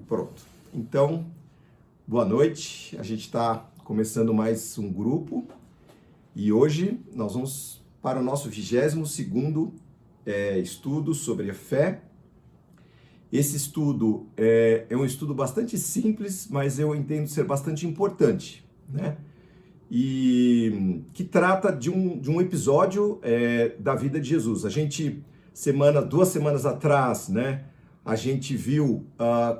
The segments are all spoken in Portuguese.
Pronto. Então, boa noite. A gente está começando mais um grupo e hoje nós vamos para o nosso 22º estudo sobre a fé. Esse estudo é um estudo bastante simples, mas eu entendo ser bastante importante, né? E que trata de um episódio da vida de Jesus. A gente, 2 semanas atrás, né? A gente viu,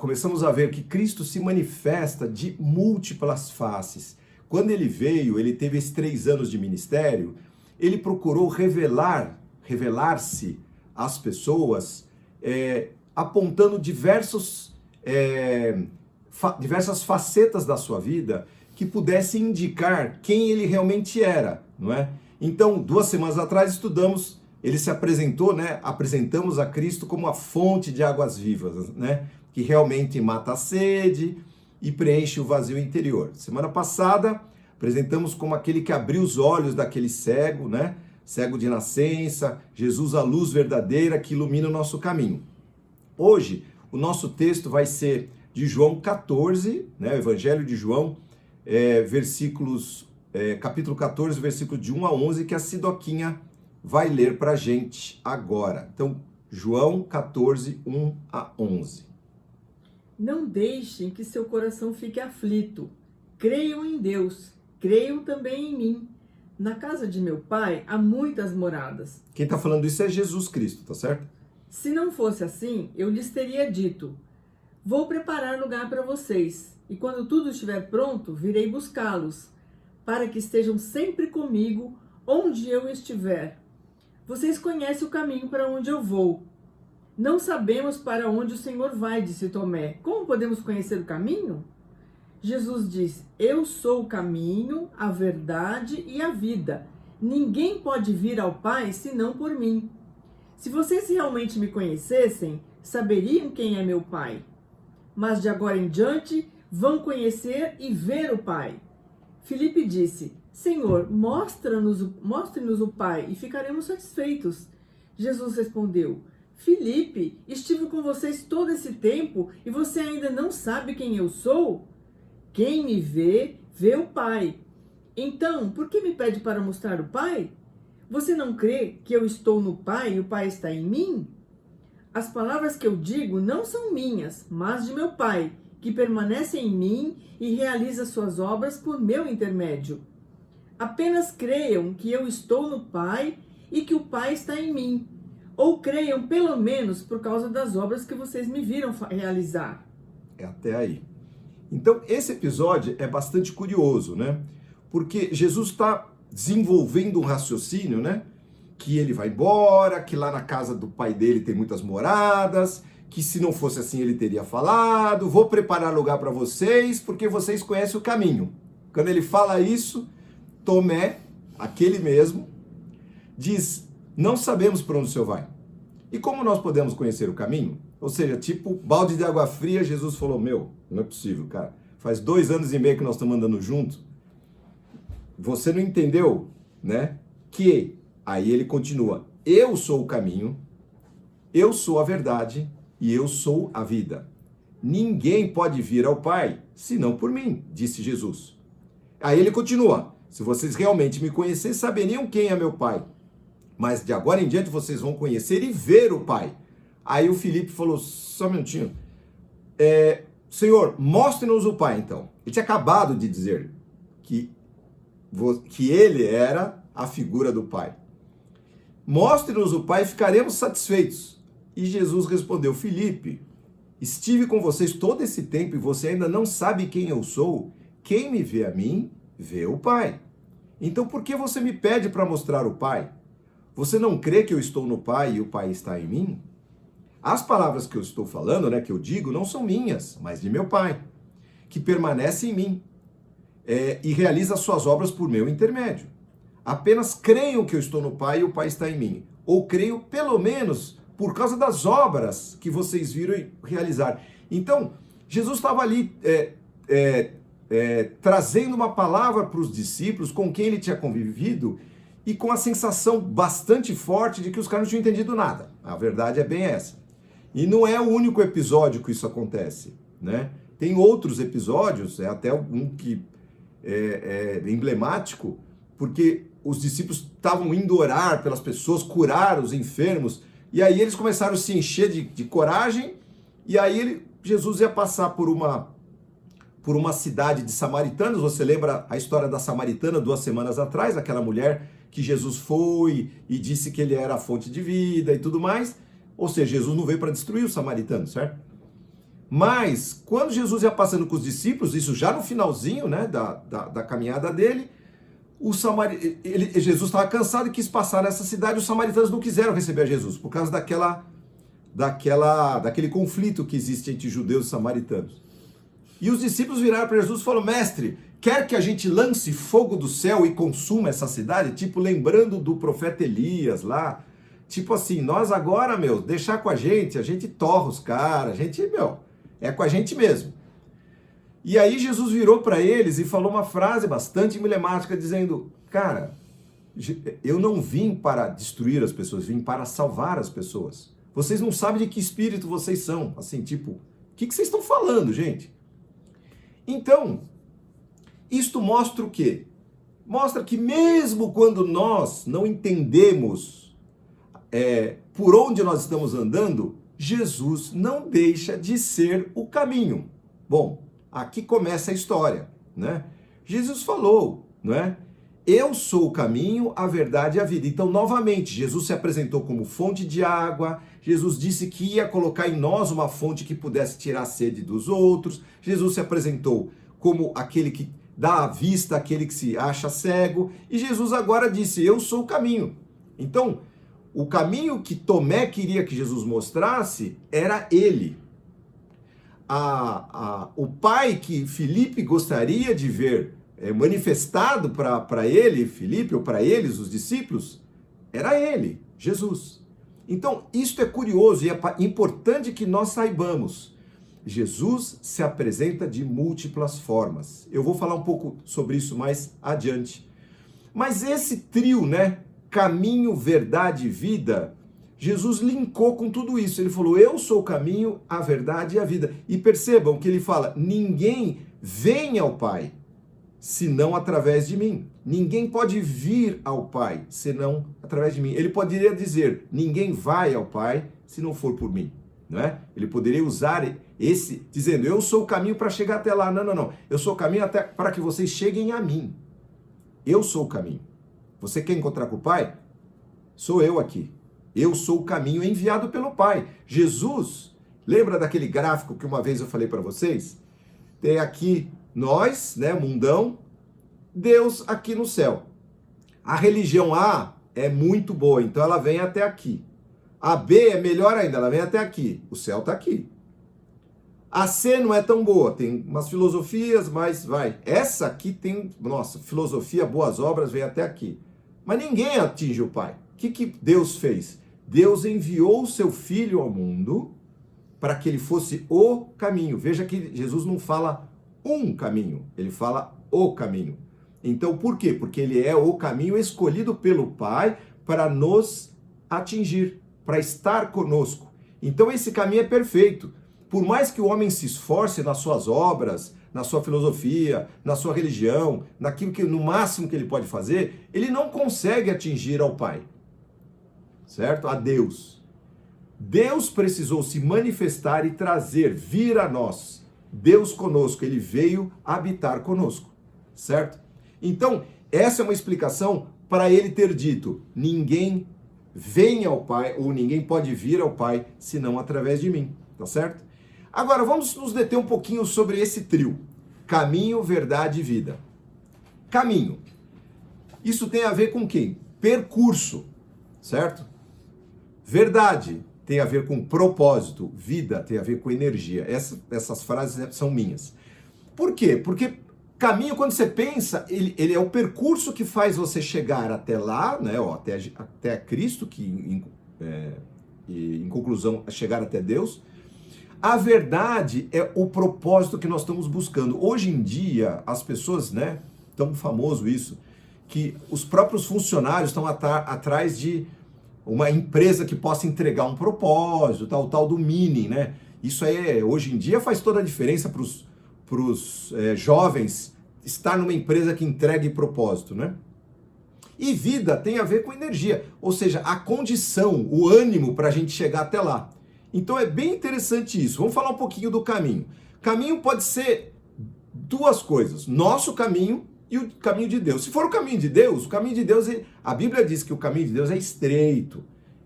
começamos a ver que Cristo se manifesta de múltiplas faces. Quando ele veio, ele teve esses 3 anos de ministério, ele procurou revelar-se às pessoas, apontando diversas facetas da sua vida que pudessem indicar quem ele realmente era, não é? Então, 2 semanas atrás estudamos, ele se apresentou, né? Apresentamos a Cristo como a fonte de águas vivas, né? Que realmente mata a sede e preenche o vazio interior. Semana passada, apresentamos como aquele que abriu os olhos daquele cego, né? Cego de nascença, Jesus a luz verdadeira que ilumina o nosso caminho. Hoje, o nosso texto vai ser de João 14, né? O Evangelho de João, capítulo 14, versículo de 1 a 11, que a Sidoquinha vai ler para a gente agora. Então, João 14, 1 a 11. Não deixem que seu coração fique aflito. Creiam em Deus, creiam também em mim. Na casa de meu pai há muitas moradas. Quem está falando isso é Jesus Cristo, tá certo? Se não fosse assim, eu lhes teria dito: vou preparar lugar para vocês, e quando tudo estiver pronto, virei buscá-los, para que estejam sempre comigo onde eu estiver. Vocês conhecem o caminho para onde eu vou. Não sabemos para onde o Senhor vai, disse Tomé. Como podemos conhecer o caminho? Jesus diz: eu sou o caminho, a verdade e a vida. Ninguém pode vir ao Pai senão por mim. Se vocês realmente me conhecessem, saberiam quem é meu Pai. Mas de agora em diante, vão conhecer e ver o Pai. Filipe disse: Senhor, mostre-nos o Pai e ficaremos satisfeitos. Jesus respondeu: Filipe, estive com vocês todo esse tempo e você ainda não sabe quem eu sou? Quem me vê, vê o Pai. Então, por que me pede para mostrar o Pai? Você não crê que eu estou no Pai e o Pai está em mim? As palavras que eu digo não são minhas, mas de meu Pai, que permanece em mim e realiza suas obras por meu intermédio. Apenas creiam que eu estou no Pai e que o Pai está em mim. Ou creiam pelo menos por causa das obras que vocês me viram realizar. É até aí. Então, esse episódio é bastante curioso, né? Porque Jesus está desenvolvendo um raciocínio, né? Que ele vai embora, que lá na casa do pai dele tem muitas moradas, que se não fosse assim ele teria falado, vou preparar lugar para vocês, porque vocês conhecem o caminho. Quando ele fala isso, Tomé, aquele mesmo, diz: não sabemos para onde o Senhor vai. E como nós podemos conhecer o caminho? Ou seja, tipo, balde de água fria, Jesus falou: meu, não é possível, cara. Faz 2 anos e meio que nós estamos andando junto. Você não entendeu, né? Que, aí ele continua: eu sou o caminho, eu sou a verdade e eu sou a vida. Ninguém pode vir ao Pai senão por mim, disse Jesus. Aí ele continua: se vocês realmente me conhecessem, saberiam quem é meu Pai. Mas de agora em diante vocês vão conhecer e ver o Pai. Aí o Filipe falou: só um minutinho. Senhor, mostre-nos o Pai, então. Ele tinha acabado de dizer que ele era a figura do Pai. Mostre-nos o Pai e ficaremos satisfeitos. E Jesus respondeu: Filipe, estive com vocês todo esse tempo e você ainda não sabe quem eu sou. Quem me vê a mim, vê o Pai. Então por que você me pede para mostrar o Pai? Você não crê que eu estou no Pai e o Pai está em mim? As palavras que eu estou falando, né, que eu digo, não são minhas, mas de meu Pai, que permanece em mim e realiza suas obras por meu intermédio. Apenas creiam que eu estou no Pai e o Pai está em mim. Ou creio, pelo menos, por causa das obras que vocês viram realizar. Então, Jesus estava ali trazendo uma palavra para os discípulos com quem ele tinha convivido e com a sensação bastante forte de que os caras não tinham entendido nada. A verdade é bem essa. E não é o único episódio que isso acontece. né? Tem outros episódios, é até um que é emblemático, porque os discípulos estavam indo orar pelas pessoas, curar os enfermos, e aí eles começaram a se encher de coragem, e aí Jesus ia passar por uma cidade de samaritanos. Você lembra a história da samaritana 2 semanas atrás, aquela mulher que Jesus foi e disse que ele era a fonte de vida e tudo mais, ou seja, Jesus não veio para destruir os samaritanos, certo? Mas, quando Jesus ia passando com os discípulos, isso já no finalzinho, né, da caminhada dele, Jesus estava cansado e quis passar nessa cidade. Os samaritanos não quiseram receber a Jesus, por causa daquele conflito que existe entre judeus e samaritanos. E os discípulos viraram para Jesus e falaram: mestre, quer que a gente lance fogo do céu e consuma essa cidade? Tipo, lembrando do profeta Elias lá. Tipo assim, nós agora, deixar com a gente torra os caras, é com a gente mesmo. E aí Jesus virou para eles e falou uma frase bastante emblemática, dizendo: cara, eu não vim para destruir as pessoas, vim para salvar as pessoas. Vocês não sabem de que espírito vocês são. Assim, tipo, o que vocês estão falando, gente? Então, isto mostra o quê? Mostra que mesmo quando nós não entendemos por onde nós estamos andando, Jesus não deixa de ser o caminho. Bom, aqui começa a história, né? Jesus falou, né? Eu sou o caminho, a verdade e a vida. Então, novamente, Jesus se apresentou como fonte de água. Jesus disse que ia colocar em nós uma fonte que pudesse tirar a sede dos outros. Jesus se apresentou como aquele que dá a vista àquele que se acha cego. E Jesus agora disse: eu sou o caminho. Então, o caminho que Tomé queria que Jesus mostrasse era ele. O Pai que Filipe gostaria de ver manifestado para ele, Filipe, ou para eles, os discípulos, era ele, Jesus. Então, isto é curioso e é importante que nós saibamos. Jesus se apresenta de múltiplas formas. Eu vou falar um pouco sobre isso mais adiante. Mas esse trio, né? Caminho, verdade e vida, Jesus linkou com tudo isso. Ele falou: eu sou o caminho, a verdade e a vida. E percebam que ele fala: ninguém vem ao Pai senão através de mim. Ninguém pode vir ao Pai senão através de mim. Ele poderia dizer: ninguém vai ao Pai se não for por mim. Não é? Ele poderia usar esse, dizendo: eu sou o caminho para chegar até lá. Não. Eu sou o caminho até para que vocês cheguem a mim. Eu sou o caminho. Você quer encontrar com o Pai? Sou eu aqui. Eu sou o caminho enviado pelo Pai. Jesus, lembra daquele gráfico que uma vez eu falei para vocês? Tem aqui nós, né, mundão, Deus aqui no céu. A religião A é muito boa, então ela vem até aqui. A B é melhor ainda, ela vem até aqui. O céu está aqui. A C não é tão boa, tem umas filosofias, mas vai. Essa aqui tem, nossa, filosofia, boas obras, vem até aqui. Mas ninguém atinge o Pai. O que Deus fez? Deus enviou o seu Filho ao mundo para que ele fosse o caminho. Veja que Jesus não fala um caminho, ele fala o caminho. Então, por quê? Porque ele é o caminho escolhido pelo Pai para nos atingir, para estar conosco. Então, esse caminho é perfeito. Por mais que o homem se esforce nas suas obras, na sua filosofia, na sua religião, naquilo que no máximo que ele pode fazer, ele não consegue atingir ao Pai. Certo? A Deus. Deus precisou se manifestar e trazer, vir a nós. Deus conosco, ele veio habitar conosco. Certo? Então, essa é uma explicação para ele ter dito: ninguém vem ao Pai, ou ninguém pode vir ao Pai, senão através de mim. Tá certo? Agora, vamos nos deter um pouquinho sobre esse trio. Caminho, verdade e vida. Caminho. Isso tem a ver com quem? Percurso. Certo? Verdade tem a ver com propósito. Vida tem a ver com energia. Essas frases são minhas. Por quê? Porque caminho, quando você pensa, ele é o percurso que faz você chegar até lá, né? Até Cristo, que em conclusão, chegar até Deus. A verdade é o propósito que nós estamos buscando. Hoje em dia, as pessoas, né, tão famoso isso, que os próprios funcionários estão atrás de uma empresa que possa entregar um propósito, tal do meaning, né? Isso aí, hoje em dia, faz toda a diferença para os jovens estar numa empresa que entregue propósito, né? E vida tem a ver com energia, ou seja, a condição, o ânimo para a gente chegar até lá. Então é bem interessante isso. Vamos falar um pouquinho do caminho. Caminho pode ser duas coisas: nosso caminho e o caminho de Deus. Se for o caminho de Deus, a Bíblia diz que o caminho de Deus é estreito,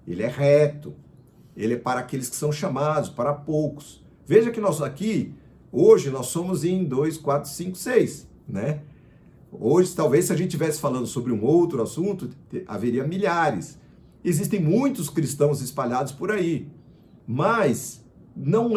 ele é reto, ele é para aqueles que são chamados, para poucos. Veja que nós aqui, hoje, nós somos em 2, 4, 5, 6, né? Hoje, talvez, se a gente estivesse falando sobre um outro assunto, haveria milhares. Existem muitos cristãos espalhados por aí, mas não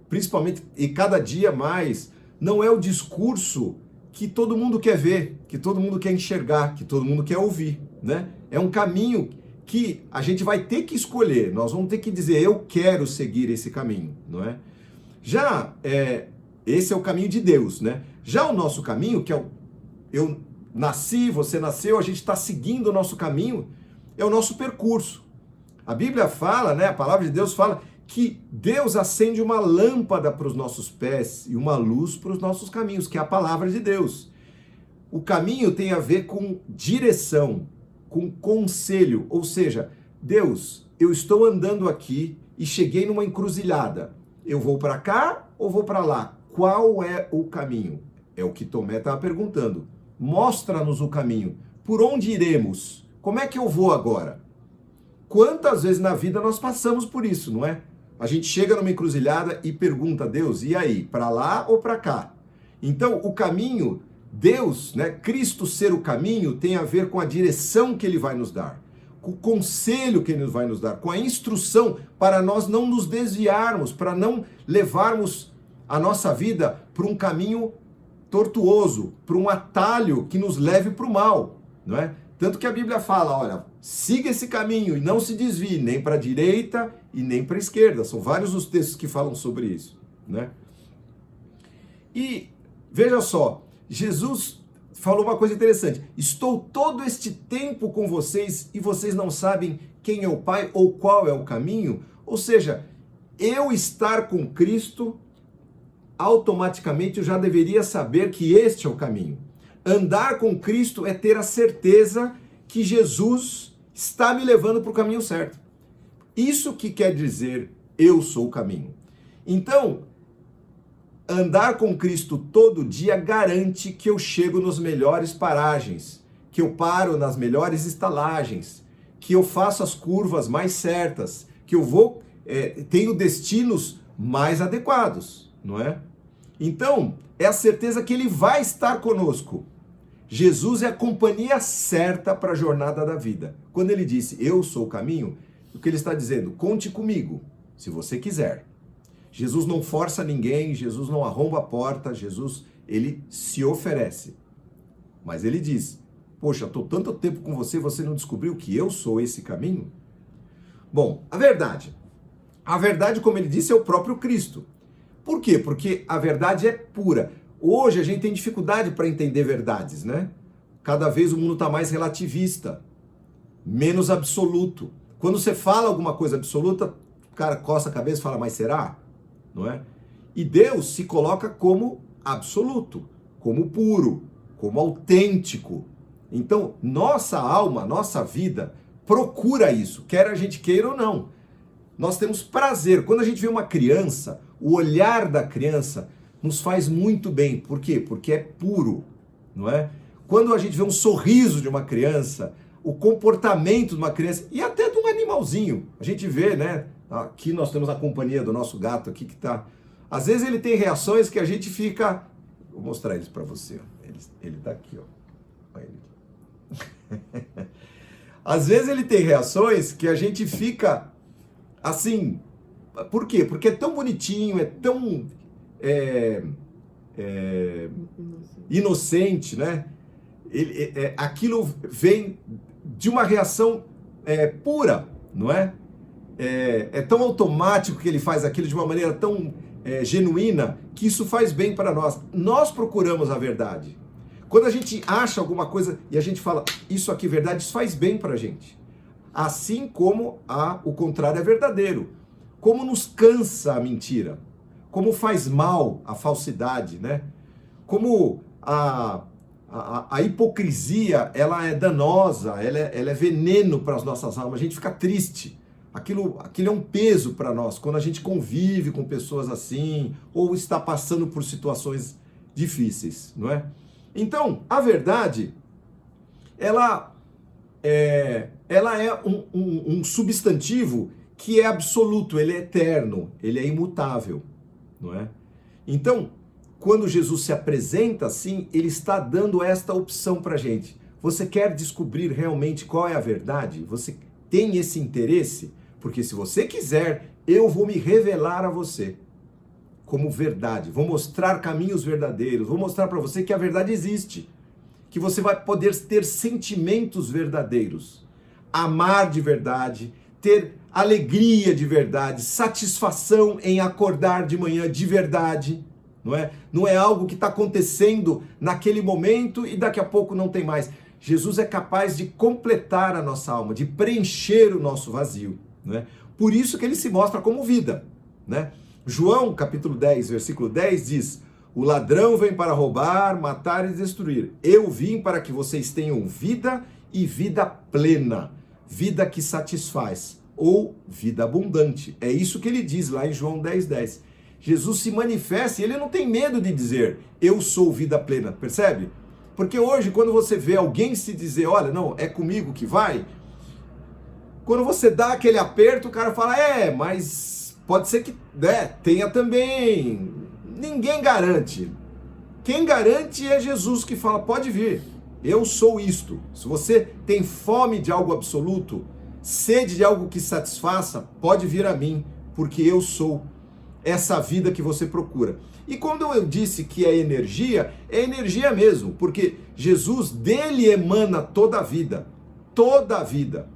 principalmente, e cada dia mais, não é o discurso que todo mundo quer ver, que todo mundo quer enxergar, que todo mundo quer ouvir, né? É um caminho que a gente vai ter que escolher, nós vamos ter que dizer, eu quero seguir esse caminho, não é? Esse é o caminho de Deus, né? Já o nosso caminho, que é eu nasci, você nasceu, a gente está seguindo o nosso caminho, é o nosso percurso. A Bíblia fala, né? A palavra de Deus fala que Deus acende uma lâmpada para os nossos pés e uma luz para os nossos caminhos, que é a palavra de Deus. O caminho tem a ver com direção, com conselho, ou seja, Deus, eu estou andando aqui e cheguei numa encruzilhada. Eu vou para cá ou vou para lá? Qual é o caminho? É o que Tomé estava perguntando. Mostra-nos o caminho. Por onde iremos? Como é que eu vou agora? Quantas vezes na vida nós passamos por isso, não é? A gente chega numa encruzilhada e pergunta a Deus, e aí, para lá ou para cá? Então, o caminho, Deus, né, Cristo ser o caminho, tem a ver com a direção que Ele vai nos dar, com o conselho que Ele vai nos dar, com a instrução para nós não nos desviarmos, para não levarmos a nossa vida para um caminho tortuoso, para um atalho que nos leve para o mal, não é? Tanto que a Bíblia fala, olha, siga esse caminho e não se desvie nem para a direita e nem para a esquerda. São vários os textos que falam sobre isso, né? E veja só, Jesus falou uma coisa interessante. Estou todo este tempo com vocês e vocês não sabem quem é o Pai ou qual é o caminho? Ou seja, eu estar com Cristo, automaticamente eu já deveria saber que este é o caminho. Andar com Cristo é ter a certeza que Jesus está me levando para o caminho certo. Isso que quer dizer eu sou o caminho. Então, andar com Cristo todo dia garante que eu chego nas melhores paragens, que eu paro nas melhores estalagens, que eu faço as curvas mais certas, que eu tenho destinos mais adequados, não é? Então, é a certeza que Ele vai estar conosco. Jesus é a companhia certa para a jornada da vida. Quando Ele disse, eu sou o caminho, o que Ele está dizendo? Conte comigo, se você quiser. Jesus não força ninguém, Jesus não arromba a porta, Jesus, Ele se oferece. Mas Ele diz, poxa, estou tanto tempo com você, você não descobriu que eu sou esse caminho? Bom, a verdade, como Ele disse, é o próprio Cristo. Por quê? Porque a verdade é pura. Hoje a gente tem dificuldade para entender verdades, né? Cada vez o mundo está mais relativista, menos absoluto. Quando você fala alguma coisa absoluta, o cara coça a cabeça e fala, mas será? Não é? E Deus se coloca como absoluto, como puro, como autêntico. Então, nossa alma, nossa vida procura isso, quer a gente queira ou não. Nós temos prazer. Quando a gente vê uma criança, o olhar da criança nos faz muito bem. Por quê? Porque é puro, não é? Quando a gente vê um sorriso de uma criança, o comportamento de uma criança e até de um animalzinho, a gente vê, né? Aqui nós temos a companhia do nosso gato aqui que tá... Às vezes ele tem reações que a gente fica... Vou mostrar eles para você. Ó. Ele tá aqui, ó. Olha ele. Às vezes ele tem reações que a gente fica assim... Por quê? Porque é tão bonitinho, é tão inocente, né? Aquilo vem de uma reação pura, não é? É tão automático que ele faz aquilo de uma maneira tão genuína que isso faz bem para nós. Nós procuramos a verdade. Quando a gente acha alguma coisa e a gente fala, isso aqui é verdade, isso faz bem para a gente. Assim como o contrário é verdadeiro. como nos cansa a mentira, como faz mal a falsidade, né? Como a hipocrisia, ela é danosa, ela é veneno para as nossas almas, a gente fica triste. Aquilo é um peso para nós, quando a gente convive com pessoas assim, ou está passando por situações difíceis, não é? Então, a verdade, ela é um substantivo que é absoluto, ele é eterno, ele é imutável, não é? Então, quando Jesus se apresenta assim, ele está dando esta opção para a gente. Você quer descobrir realmente qual é a verdade? Você tem esse interesse? Porque se você quiser, eu vou me revelar a você como verdade. Vou mostrar caminhos verdadeiros. Vou mostrar para você que a verdade existe. Que você vai poder ter sentimentos verdadeiros. Amar de verdade. Ter alegria de verdade. Satisfação em acordar de manhã de verdade. Não é? Não é algo que está acontecendo naquele momento e daqui a pouco não tem mais. Jesus é capaz de completar a nossa alma, de preencher o nosso vazio. Não é? Por isso que ele se mostra como vida. Né? João, capítulo 10, versículo 10 diz: o ladrão vem para roubar, matar e destruir. Eu vim para que vocês tenham vida e vida plena, vida que satisfaz, ou vida abundante. É isso que ele diz lá em João 10, 10. Jesus se manifesta e ele não tem medo de dizer, eu sou vida plena, percebe? Porque hoje, quando você vê alguém se dizer, olha, não, é comigo que vai, quando você dá aquele aperto, o cara fala, mas pode ser que tenha também. Ninguém garante. Quem garante é Jesus que fala, pode vir, eu sou isto. Se você tem fome de algo absoluto, sede de algo que satisfaça, pode vir a mim, porque eu sou essa vida que você procura. E quando eu disse que é energia mesmo, porque Jesus, dele emana toda a vida, toda a vida.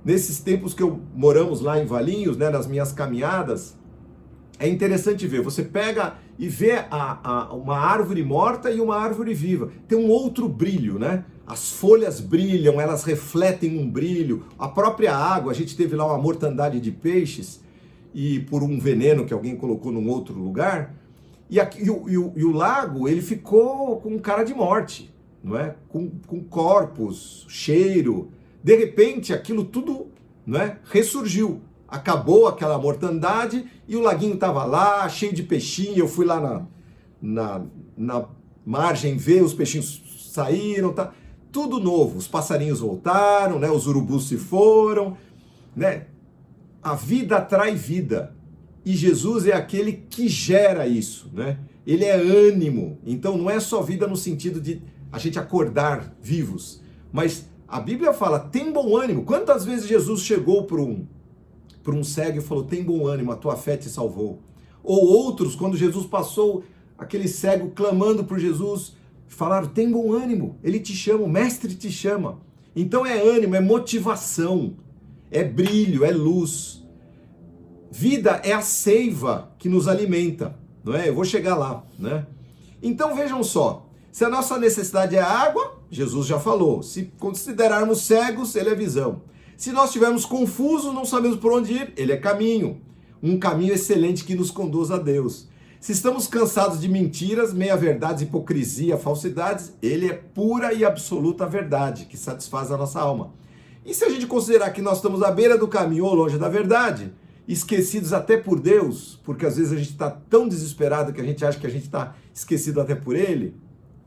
Nesses tempos que moramos lá em Valinhos, né, nas minhas caminhadas, é interessante ver, você pega e vê uma árvore morta e uma árvore viva, tem um outro brilho, né? As folhas brilham, elas refletem um brilho, a própria água, a gente teve lá uma mortandade de peixes, e por um veneno que alguém colocou num outro lugar, e o lago, ele ficou com cara de morte, não é? Com corpos, cheiro, de repente aquilo tudo, não é? Ressurgiu, acabou aquela mortandade e o laguinho estava lá, cheio de peixinho, eu fui lá na margem ver, os peixinhos saíram, tá? Tudo novo, os passarinhos voltaram, né? Os urubus se foram, né? A vida atrai vida, e Jesus é aquele que gera isso, né? Ele é ânimo, então não é só vida no sentido de a gente acordar vivos, mas a Bíblia fala, tem bom ânimo. Quantas vezes Jesus chegou para um cego e falou, tem bom ânimo, a tua fé te salvou. Ou outros, quando Jesus passou, aquele cego clamando por Jesus, falaram, tem bom ânimo, ele te chama, o mestre te chama. Então é ânimo, é motivação, é brilho, é luz. Vida é a seiva que nos alimenta, não é? Eu vou chegar lá, né? Então vejam só, se a nossa necessidade é água, Jesus já falou. Se considerarmos cegos, ele é visão. Se nós estivermos confusos, não sabemos por onde ir, ele é caminho. Um caminho excelente que nos conduz a Deus. Se estamos cansados de mentiras, meia-verdades, hipocrisia, falsidades, ele é pura e absoluta verdade, que satisfaz a nossa alma. E se a gente considerar que nós estamos à beira do caminho ou longe da verdade, esquecidos até por Deus, porque às vezes a gente está tão desesperado que a gente acha que a gente está esquecido até por ele,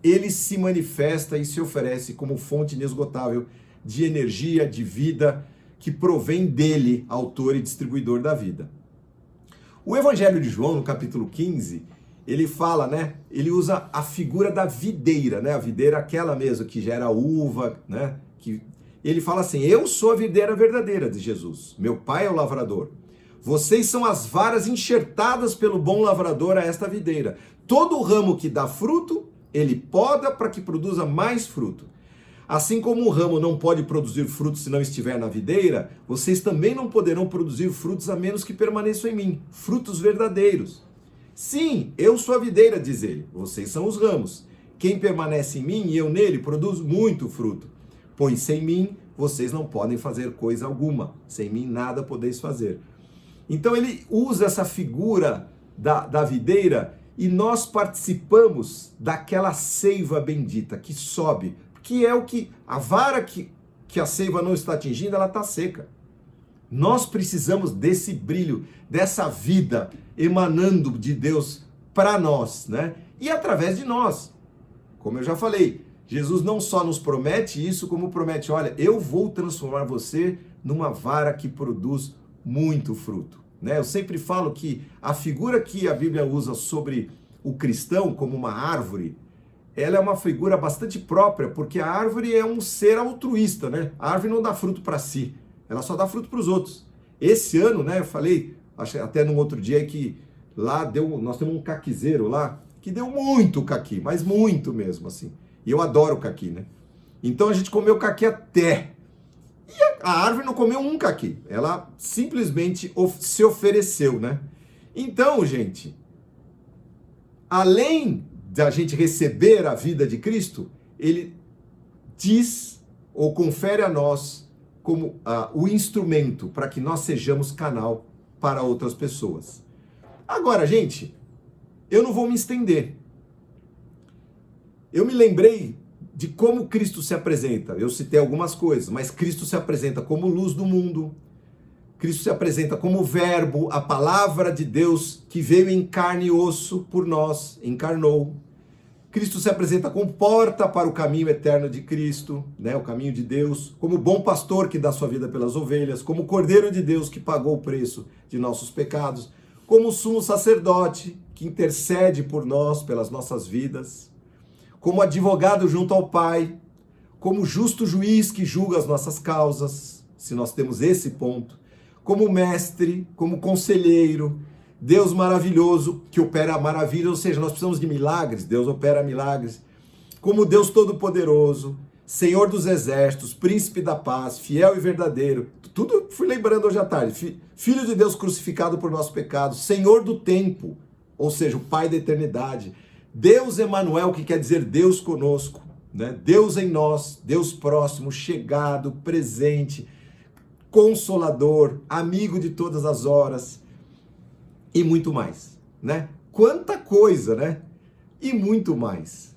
ele se manifesta e se oferece como fonte inesgotável de energia, de vida, que provém dele, autor e distribuidor da vida. O Evangelho de João, no capítulo 15, ele fala, né? Ele usa a figura da videira, né? A videira aquela mesmo que gera uva, né? Ele fala assim, eu sou a videira verdadeira de Jesus, meu pai é o lavrador. Vocês são as varas enxertadas pelo bom lavrador a esta videira. Todo ramo que dá fruto, ele poda para que produza mais fruto. Assim como o ramo não pode produzir frutos se não estiver na videira, vocês também não poderão produzir frutos a menos que permaneçam em mim, frutos verdadeiros. Sim, eu sou a videira, diz ele, vocês são os ramos. Quem permanece em mim e eu nele produz muito fruto, pois sem mim vocês não podem fazer coisa alguma, sem mim nada podeis fazer. Então ele usa essa figura da videira e nós participamos daquela seiva bendita que sobe, que é o que a vara que a seiva não está atingindo, ela está seca. Nós precisamos desse brilho, dessa vida emanando de Deus para nós, né? E através de nós. Como eu já falei, Jesus não só nos promete isso, como promete, olha, eu vou transformar você numa vara que produz muito fruto, né? Eu sempre falo que a figura que a Bíblia usa sobre o cristão como uma árvore, ela é uma figura bastante própria, porque a árvore é um ser altruísta, né? A árvore não dá fruto para si, ela só dá fruto para os outros. Esse ano, né, eu falei, acho até num outro dia que lá nós temos um caquizeiro lá, que deu muito caqui, mas muito mesmo, assim. E eu adoro caqui, né? Então a gente comeu caqui até. E a árvore não comeu um caqui, ela simplesmente se ofereceu, né? Então, gente, além da gente receber a vida de Cristo, ele diz ou confere a nós como o instrumento para que nós sejamos canal para outras pessoas. Agora, gente, eu não vou me estender. Eu me lembrei de como Cristo se apresenta. Eu citei algumas coisas, mas Cristo se apresenta como luz do mundo. Cristo se apresenta como verbo, a palavra de Deus que veio em carne e osso por nós, encarnou. Cristo se apresenta como porta para o caminho eterno de Cristo, né, o caminho de Deus, como bom pastor que dá sua vida pelas ovelhas, como Cordeiro de Deus que pagou o preço de nossos pecados, como sumo sacerdote que intercede por nós, pelas nossas vidas, como advogado junto ao Pai, como justo juiz que julga as nossas causas, se nós temos esse ponto, como mestre, como conselheiro, Deus maravilhoso que opera maravilhas, ou seja, nós precisamos de milagres, Deus opera milagres, como Deus todo-poderoso, Senhor dos exércitos, príncipe da paz, fiel e verdadeiro, tudo fui lembrando hoje à tarde, Filho de Deus crucificado por nosso pecado, Senhor do tempo, ou seja, o Pai da eternidade, Deus Emanuel, que quer dizer Deus conosco, né? Deus em nós, Deus próximo, chegado, presente, consolador, amigo de todas as horas e muito mais, né? Quanta coisa, né? E muito mais.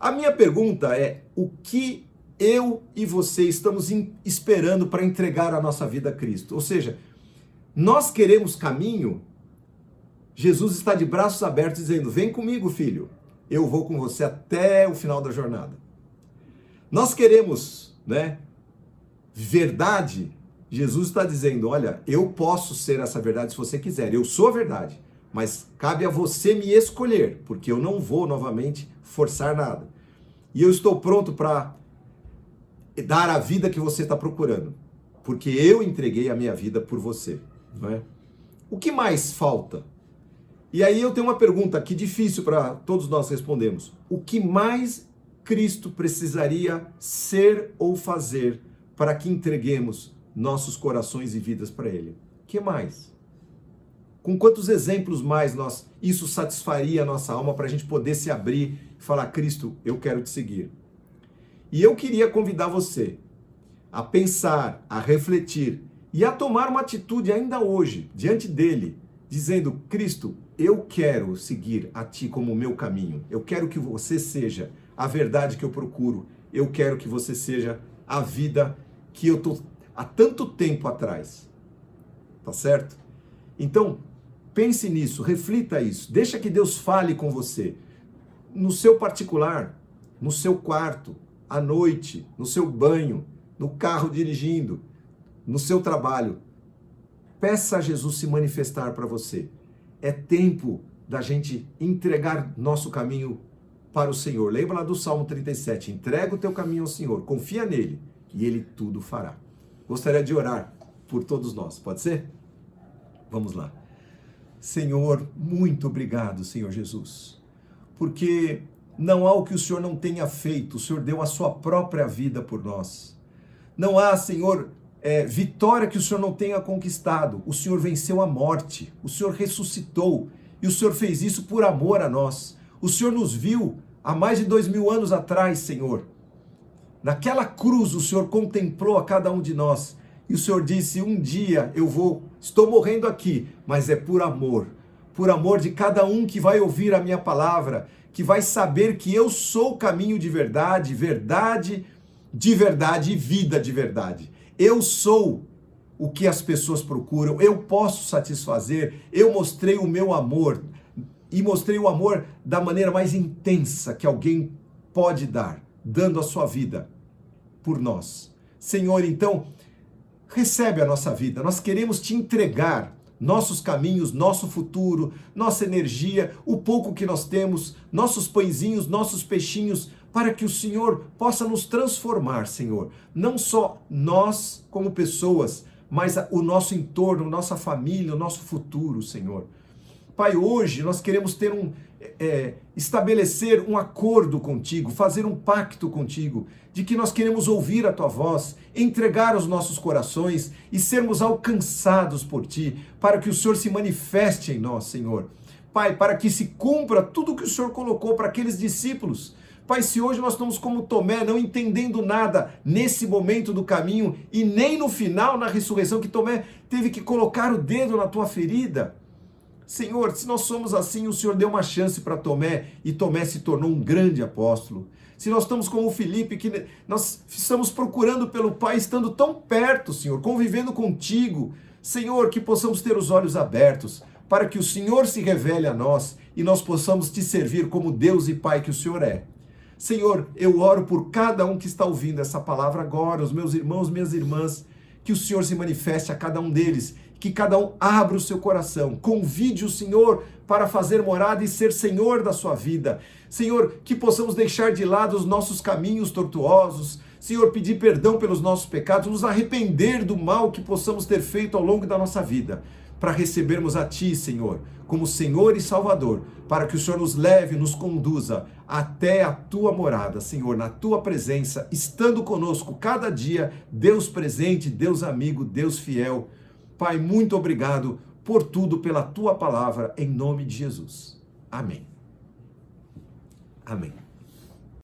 A minha pergunta é, o que eu e você estamos esperando para entregar a nossa vida a Cristo? Ou seja, nós queremos caminho. Jesus está de braços abertos dizendo, vem comigo, filho, eu vou com você até o final da jornada. Nós queremos, né, verdade. Jesus está dizendo, olha, eu posso ser essa verdade se você quiser, eu sou a verdade, mas cabe a você me escolher, porque eu não vou novamente forçar nada. E eu estou pronto para dar a vida que você está procurando, porque eu entreguei a minha vida por você, não é? O que mais falta? E aí eu tenho uma pergunta aqui difícil para todos nós respondermos. O que mais Cristo precisaria ser ou fazer para que entreguemos nossos corações e vidas para Ele? O que mais? Com quantos exemplos mais isso satisfaria a nossa alma para a gente poder se abrir e falar, Cristo, eu quero te seguir. E eu queria convidar você a pensar, a refletir e a tomar uma atitude ainda hoje, diante dele, dizendo, Cristo, eu quero seguir a Ti como o meu caminho. Eu quero que você seja a verdade que eu procuro. Eu quero que você seja a vida que eu estou há tanto tempo atrás. Tá certo? Então, pense nisso, reflita isso. Deixa que Deus fale com você. No seu particular, no seu quarto, à noite, no seu banho, no carro dirigindo, no seu trabalho. Peça a Jesus se manifestar para você. É tempo da gente entregar nosso caminho para o Senhor. Lembra lá do Salmo 37, entrega o teu caminho ao Senhor, confia nele e ele tudo fará. Gostaria de orar por todos nós, pode ser? Vamos lá. Senhor, muito obrigado, Senhor Jesus, porque não há o que o Senhor não tenha feito, o Senhor deu a sua própria vida por nós. Não há, Senhor, vitória que o Senhor não tenha conquistado. O Senhor venceu a morte, o Senhor ressuscitou e o Senhor fez isso por amor a nós. O Senhor nos viu há mais de 2000 anos atrás, Senhor. Naquela cruz o Senhor contemplou a cada um de nós E o Senhor disse, um dia estou morrendo aqui, mas é por amor de cada um que vai ouvir a minha palavra, que vai saber que eu sou o caminho de verdade, verdade de verdade e vida de verdade. Eu sou o que as pessoas procuram, eu posso satisfazer, eu mostrei o meu amor, e mostrei o amor da maneira mais intensa que alguém pode dar, dando a sua vida por nós. Senhor, então, recebe a nossa vida, nós queremos te entregar nossos caminhos, nosso futuro, nossa energia, o pouco que nós temos, nossos pãezinhos, nossos peixinhos, para que o Senhor possa nos transformar, Senhor. Não só nós como pessoas, mas o nosso entorno, nossa família, o nosso futuro, Senhor. Pai, hoje nós queremos ter estabelecer um acordo contigo, fazer um pacto contigo, de que nós queremos ouvir a tua voz, entregar os nossos corações e sermos alcançados por ti, para que o Senhor se manifeste em nós, Senhor. Pai, para que se cumpra tudo o que o Senhor colocou para aqueles discípulos. Pai, se hoje nós estamos como Tomé, não entendendo nada nesse momento do caminho e nem no final, na ressurreição, que Tomé teve que colocar o dedo na tua ferida. Senhor, se nós somos assim, o Senhor deu uma chance para Tomé e Tomé se tornou um grande apóstolo. Se nós estamos como o Felipe, que nós estamos procurando pelo Pai, estando tão perto, Senhor, convivendo contigo, Senhor, que possamos ter os olhos abertos para que o Senhor se revele a nós e nós possamos te servir como Deus e Pai que o Senhor é. Senhor, eu oro por cada um que está ouvindo essa palavra agora, os meus irmãos, minhas irmãs, que o Senhor se manifeste a cada um deles, que cada um abra o seu coração, convide o Senhor para fazer morada e ser Senhor da sua vida. Senhor, que possamos deixar de lado os nossos caminhos tortuosos, Senhor, pedir perdão pelos nossos pecados, nos arrepender do mal que possamos ter feito ao longo da nossa vida, para recebermos a Ti, Senhor, como Senhor e Salvador, para que o Senhor nos leve, nos conduza até a Tua morada, Senhor, na Tua presença, estando conosco cada dia, Deus presente, Deus amigo, Deus fiel. Pai, muito obrigado por tudo, pela Tua palavra, em nome de Jesus. Amém. Amém.